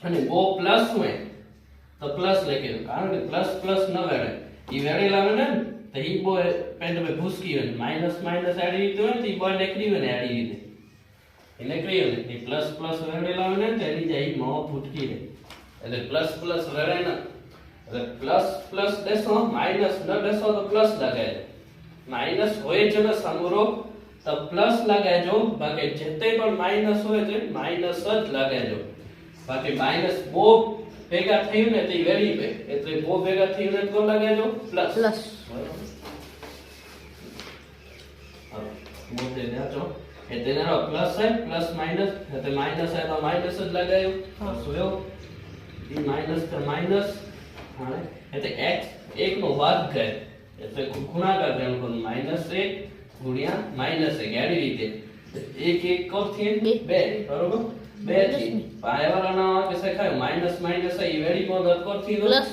અને બો પ્લસ હોય તો પ્લસ લખી દો કારણ કે પ્લસ પ્લસ ન વેડે ઈ વેડે લાવે ને તો ઈ બો પેન તમે ભૂસકી હોય માઈનસ માઈનસ આડી રીતે હોય તો ઈ બો નીકળી હોય ને આડી રીતે એને કહીએ ને ઈ પ્લસ પ્લસ વેડે લાવે ને તો એની જાય મો ફૂટકી રહે એટલે પ્લસ પ્લસ વેડે ને એટલે પ્લસ પ્લસ દેશો માઈનસ ન દેશો તો પ્લસ લગાય માઈનસ હોય છે ને સમૂરો તો પ્લસ લગાજો બાકી જેતે પણ માઈનસ હોય તો માઈનસ જ લગાજો બાકી માઈનસ બો ભેગા થયું ને તે વેરી બે એટલે બો ભેગા થયું ને તો લગાજો પ્લસ પ્લસ મોટે દેજો એટલે એનો પ્લસ છે પ્લસ માઈનસ એટલે માઈનસ છે તો માઈનસ જ લગાયો સોયો ઈ માઈનસ તો માઈનસ હા એટલે x 1 નો વર્ગ છે એટલે ગુણાકાર કરવાનો -1 ગુણ્યા -1 આડી રીતે 1 1 કોથી 2 બરોબર 2 થી પાયા વાળાના કે શેખાય માઈનસ માઈનસ એ વેરી મદદ કરથી પ્લસ